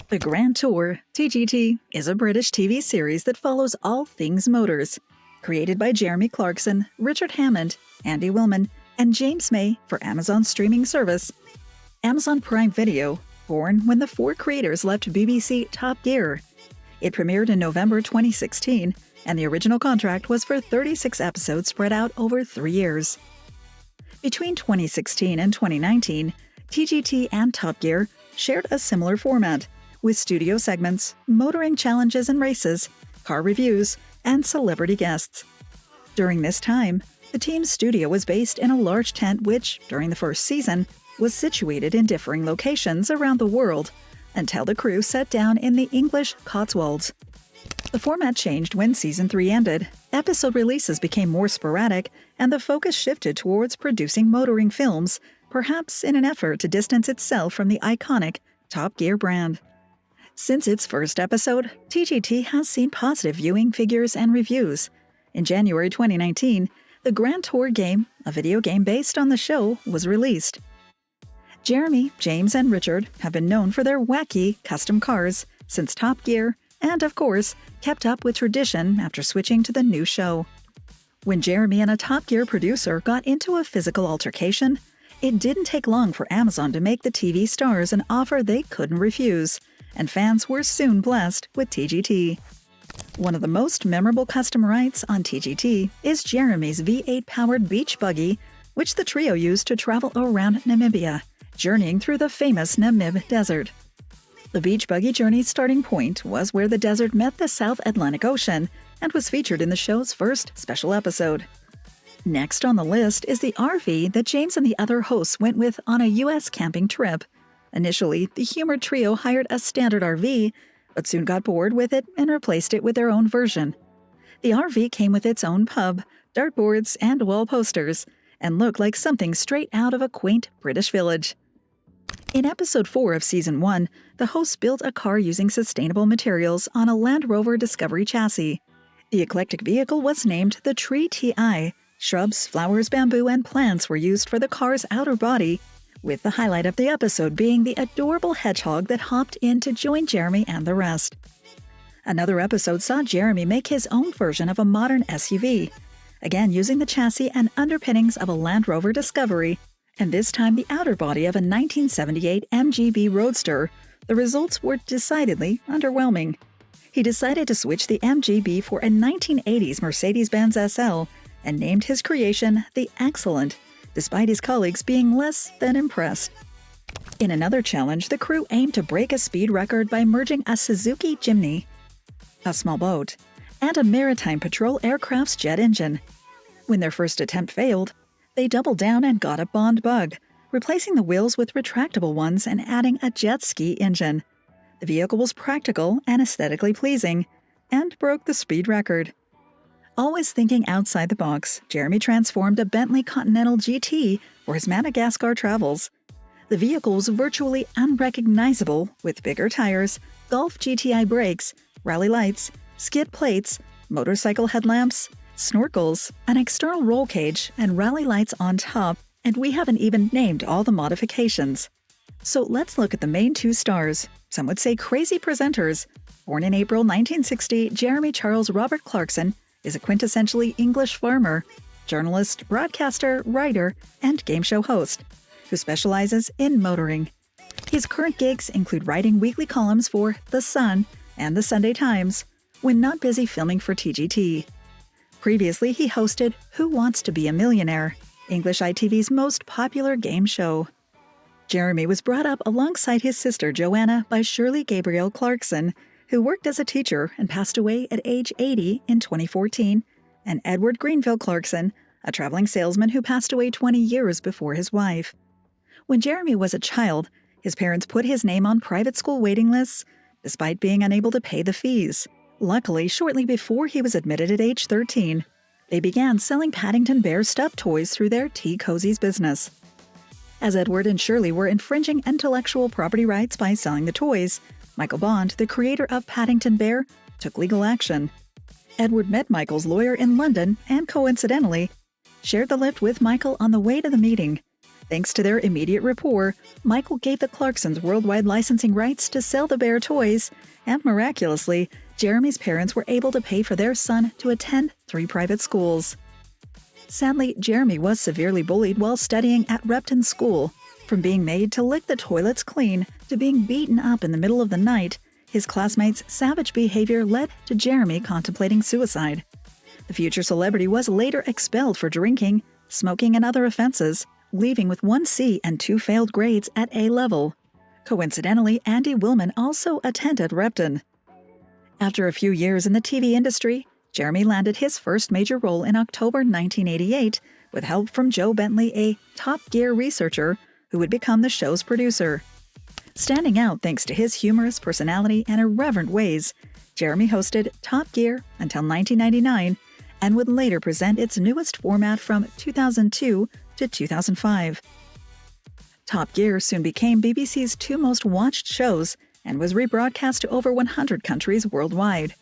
The Grand Tour, TGT, is a British TV series that follows all things motors. Created by Jeremy Clarkson, Richard Hammond, Andy Willman, and James May for Amazon's streaming service. Amazon Prime Video, born when the four creators left BBC Top Gear. It premiered in November 2016, and the original contract was for 36 episodes spread out over 3 years. Between 2016 and 2019, TGT and Top Gear shared a similar format, with studio segments, motoring challenges and races, car reviews, and celebrity guests. During this time, the team's studio was based in a large tent which, during the first season, was situated in differing locations around the world, until the crew sat down in the English Cotswolds. The format changed when Season 3 ended, episode releases became more sporadic, and the focus shifted towards producing motoring films, perhaps in an effort to distance itself from the iconic Top Gear brand. Since its first episode, TGT has seen positive viewing figures and reviews. In January 2019, the Grand Tour game, a video game based on the show, was released. Jeremy, James, and Richard have been known for their wacky, custom cars since Top Gear, and of course, kept up with tradition after switching to the new show. When Jeremy and a Top Gear producer got into a physical altercation, it didn't take long for Amazon to make the TV stars an offer they couldn't refuse, and fans were soon blessed with TGT. One of the most memorable custom rides on TGT is Jeremy's V8-powered beach buggy, which the trio used to travel around Namibia, journeying through the famous Namib Desert. The beach buggy journey's starting point was where the desert met the South Atlantic Ocean and was featured in the show's first special episode. Next on the list is the RV that James and the other hosts went with on a U.S. camping trip. Initially, the humor trio hired a standard RV, but soon got bored with it and replaced it with their own version. The RV came with its own pub, dartboards, and wall posters, and looked like something straight out of a quaint British village. In Episode 4 of Season 1, the hosts built a car using sustainable materials on a Land Rover Discovery chassis. The eclectic vehicle was named the Tree TI. Shrubs, flowers, bamboo, and plants were used for the car's outer body, with the highlight of the episode being the adorable hedgehog that hopped in to join Jeremy and the rest. Another episode saw Jeremy make his own version of a modern SUV, again using the chassis and underpinnings of a Land Rover Discovery, and this time the outer body of a 1978 MGB Roadster. The results were decidedly underwhelming. He decided to switch the MGB for a 1980s Mercedes-Benz SL and named his creation the Excellent, despite his colleagues being less than impressed. In another challenge, the crew aimed to break a speed record by merging a Suzuki Jimny, a small boat, and a maritime patrol aircraft's jet engine. When their first attempt failed, they doubled down and got a Bond bug, replacing the wheels with retractable ones and adding a jet ski engine. The vehicle was practical and aesthetically pleasing, and broke the speed record. Always thinking outside the box, Jeremy transformed a Bentley Continental GT for his Madagascar travels. The vehicle was virtually unrecognizable, with bigger tires, Golf GTI brakes, rally lights, skid plates, motorcycle headlamps, snorkels, an external roll cage, and rally lights on top, and we haven't even named all the modifications. So let's look at the main two stars, some would say crazy presenters. Born in April 1960, Jeremy Charles Robert Clarkson is a quintessentially English farmer, journalist, broadcaster, writer, and game show host, who specializes in motoring. His current gigs include writing weekly columns for The Sun and The Sunday Times, when not busy filming for TGT. Previously, he hosted Who Wants to Be a Millionaire, English ITV's most popular game show. Jeremy was brought up alongside his sister Joanna by Shirley Gabrielle Clarkson, who worked as a teacher and passed away at age 80 in 2014, and Edward Greenville Clarkson, a traveling salesman who passed away 20 years before his wife. When Jeremy was a child, his parents put his name on private school waiting lists, despite being unable to pay the fees. Luckily, shortly before he was admitted at age 13, they began selling Paddington Bear stuffed toys through their Tea Cozies business. As Edward and Shirley were infringing intellectual property rights by selling the toys, Michael Bond, the creator of Paddington Bear, took legal action. Edward met Michael's lawyer in London and, coincidentally, shared the lift with Michael on the way to the meeting. Thanks to their immediate rapport, Michael gave the Clarksons worldwide licensing rights to sell the bear toys, and miraculously, Jeremy's parents were able to pay for their son to attend 3 private schools. Sadly, Jeremy was severely bullied while studying at Repton School. From being made to lick the toilets clean to being beaten up in the middle of the night, his classmates' savage behavior led to Jeremy contemplating suicide. The future celebrity was later expelled for drinking, smoking, and other offenses, leaving with 1 C and 2 failed grades at A level. Coincidentally, Andy Willman also attended Repton. After a few years in the TV industry, Jeremy landed his first major role in October 1988 with help from Joe Bentley, a Top Gear researcher who would become the show's producer. Standing out thanks to his humorous personality and irreverent ways, Jeremy hosted Top Gear until 1999 and would later present its newest format from 2002 to 2005. Top Gear soon became BBC's 2 most watched shows and was rebroadcast to over 100 countries worldwide.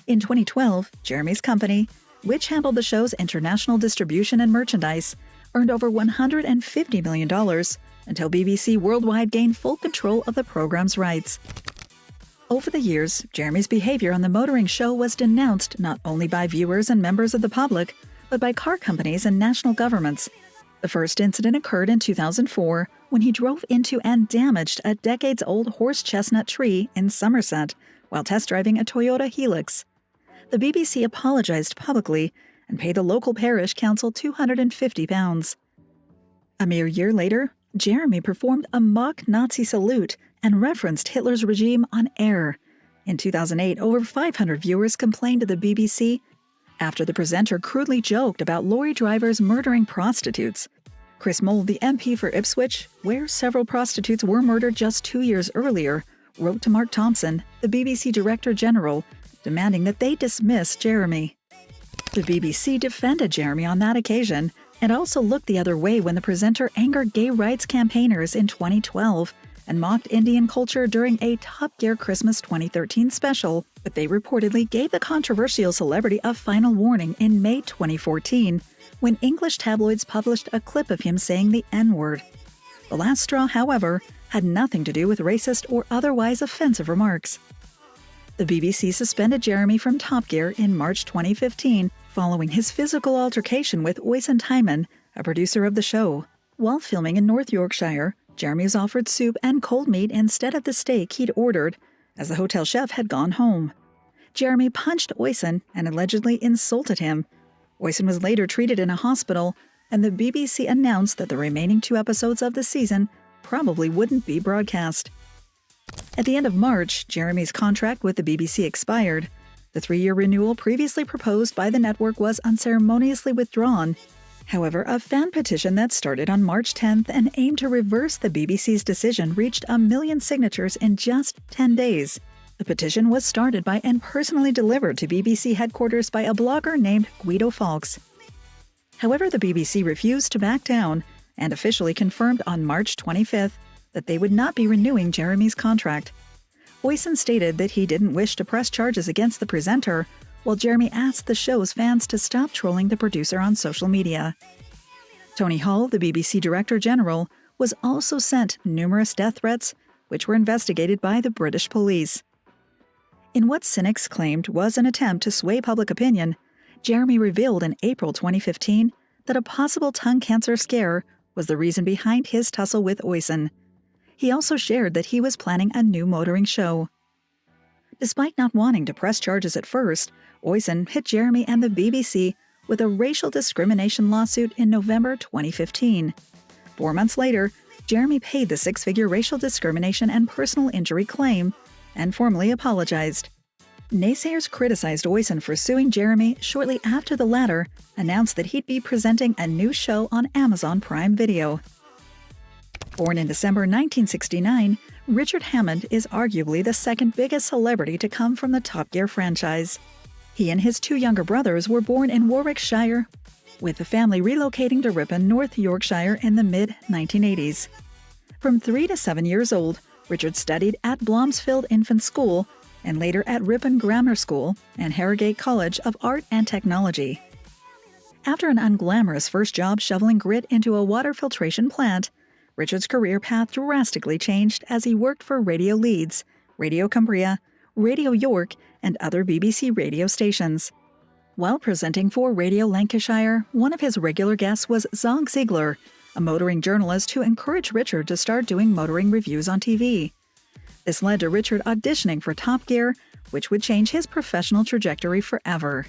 In 2012, Jeremy's company, which handled the show's international distribution and merchandise, earned over $150 million until BBC Worldwide gained full control of the program's rights. Over the years, Jeremy's behavior on the motoring show was denounced not only by viewers and members of the public, but by car companies and national governments. The first incident occurred in 2004 when he drove into and damaged a decades-old horse chestnut tree in Somerset while test driving a Toyota Helix. The BBC apologized publicly and paid the local parish council £250. A mere year later, Jeremy performed a mock Nazi salute and referenced Hitler's regime on air. In 2008, over 500 viewers complained to the BBC after the presenter crudely joked about lorry drivers murdering prostitutes. Chris Mould, the MP for Ipswich, where several prostitutes were murdered just 2 years earlier, wrote to Mark Thompson, the BBC Director General, demanding that they dismiss Jeremy. The BBC defended Jeremy on that occasion and also looked the other way when the presenter angered gay rights campaigners in 2012 and mocked Indian culture during a Top Gear Christmas 2013 special, but they reportedly gave the controversial celebrity a final warning in May 2014 when English tabloids published a clip of him saying the N-word. The last straw, however, had nothing to do with racist or otherwise offensive remarks. The BBC suspended Jeremy from Top Gear in March 2015 following his physical altercation with Oysen Thymann, a producer of the show. While filming in North Yorkshire, Jeremy was offered soup and cold meat instead of the steak he'd ordered, as the hotel chef had gone home. Jeremy punched Oysen and allegedly insulted him. Oysen was later treated in a hospital, and the BBC announced that the remaining 2 episodes of the season probably wouldn't be broadcast. At the end of March, Jeremy's contract with the BBC expired. The 3-year renewal previously proposed by the network was unceremoniously withdrawn. However, a fan petition that started on March 10th and aimed to reverse the BBC's decision reached 1 million signatures in just 10 days. The petition was started by and personally delivered to BBC headquarters by a blogger named Guido Fawkes. However, the BBC refused to back down and officially confirmed on March 25th that they would not be renewing Jeremy's contract. Oysen stated that he didn't wish to press charges against the presenter, while Jeremy asked the show's fans to stop trolling the producer on social media. Tony Hall, the BBC Director General, was also sent numerous death threats, which were investigated by the British police. In what cynics claimed was an attempt to sway public opinion, Jeremy revealed in April 2015 that a possible tongue cancer scare was the reason behind his tussle with Oysen. He also shared that he was planning a new motoring show. Despite not wanting to press charges at first, Oysen hit Jeremy and the BBC with a racial discrimination lawsuit in November 2015. 4 months later, Jeremy paid the 6-figure racial discrimination and personal injury claim and formally apologized. Naysayers criticized Oysen for suing Jeremy shortly after the latter announced that he'd be presenting a new show on Amazon Prime Video. Born in December 1969, Richard Hammond is arguably the second biggest celebrity to come from the Top Gear franchise. He and his two younger brothers were born in Warwickshire, with the family relocating to Ripon, North Yorkshire in the mid-1980s. From 3 to 7 years old, Richard studied at Blomsfield Infant School and later at Ripon Grammar School and Harrogate College of Art and Technology. After an unglamorous first job shoveling grit into a water filtration plant, Richard's career path drastically changed as he worked for Radio Leeds, Radio Cumbria, Radio York, and other BBC radio stations. While presenting for Radio Lancashire, one of his regular guests was Zog Ziegler, a motoring journalist who encouraged Richard to start doing motoring reviews on TV. This led to Richard auditioning for Top Gear, which would change his professional trajectory forever.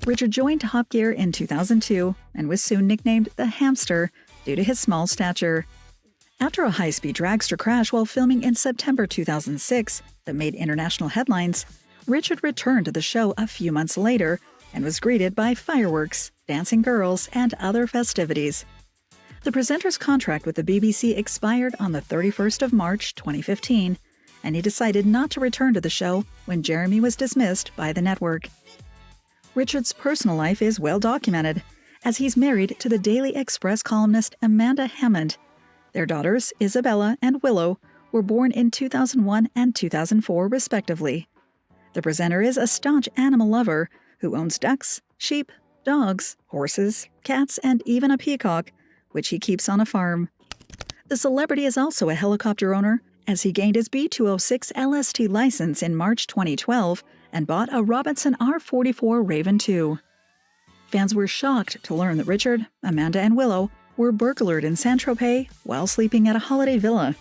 Richard joined Top Gear in 2002 and was soon nicknamed the Hamster due to his small stature. After a high-speed dragster crash while filming in September 2006 that made international headlines, Richard returned to the show a few months later and was greeted by fireworks, dancing girls, and other festivities. The presenter's contract with the BBC expired on the 31st of March 2015, and he decided not to return to the show when Jeremy was dismissed by the network. Richard's personal life is well documented, as he's married to the Daily Express columnist Amanda Hammond. Their daughters, Isabella and Willow, were born in 2001 and 2004 respectively. The presenter is a staunch animal lover who owns ducks, sheep, dogs, horses, cats, and even a peacock, which he keeps on a farm. The celebrity is also a helicopter owner, as he gained his B206 LST license in March 2012 and bought a Robinson R44 Raven II. Fans were shocked to learn that Richard, Amanda, and Willow were burglared in Saint-Tropez while sleeping at a holiday villa.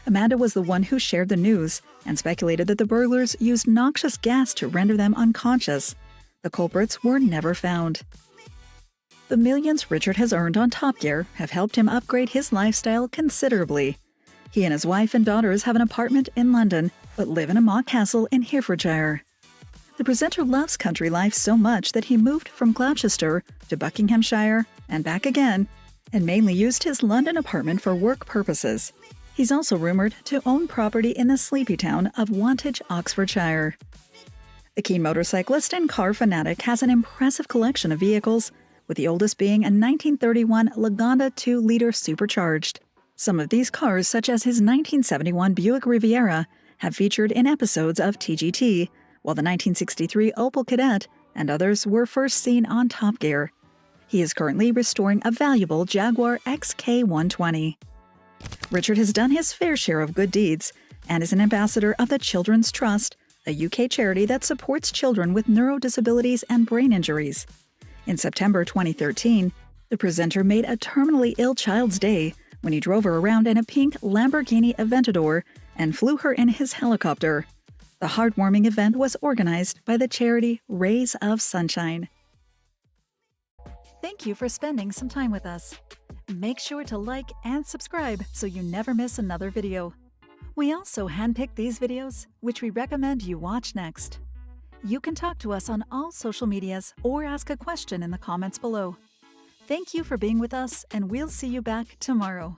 Amanda was the one who shared the news and speculated that the burglars used noxious gas to render them unconscious. The culprits were never found. The millions Richard has earned on Top Gear have helped him upgrade his lifestyle considerably. He and his wife and daughters have an apartment in London, but live in a mock castle in Herefordshire. The presenter loves country life so much that he moved from Gloucester to Buckinghamshire and back again, and mainly used his London apartment for work purposes. He's also rumored to own property in the sleepy town of Wantage, Oxfordshire. The keen motorcyclist and car fanatic has an impressive collection of vehicles, with the oldest being a 1931 Lagonda 2-liter supercharged. Some of these cars, such as his 1971 Buick Riviera, have featured in episodes of TGT, while the 1963 Opel Kadett and others were first seen on Top Gear. He is currently restoring a valuable Jaguar XK120. Richard has done his fair share of good deeds and is an ambassador of the Children's Trust, a UK charity that supports children with neurodisabilities and brain injuries. In September 2013, the presenter made a terminally ill child's day when he drove her around in a pink Lamborghini Aventador and flew her in his helicopter. The heartwarming event was organized by the charity Rays of Sunshine. Thank you for spending some time with us. Make sure to like and subscribe so you never miss another video. We also handpick these videos, which we recommend you watch next. You can talk to us on all social medias or ask a question in the comments below. Thank you for being with us, and we'll see you back tomorrow.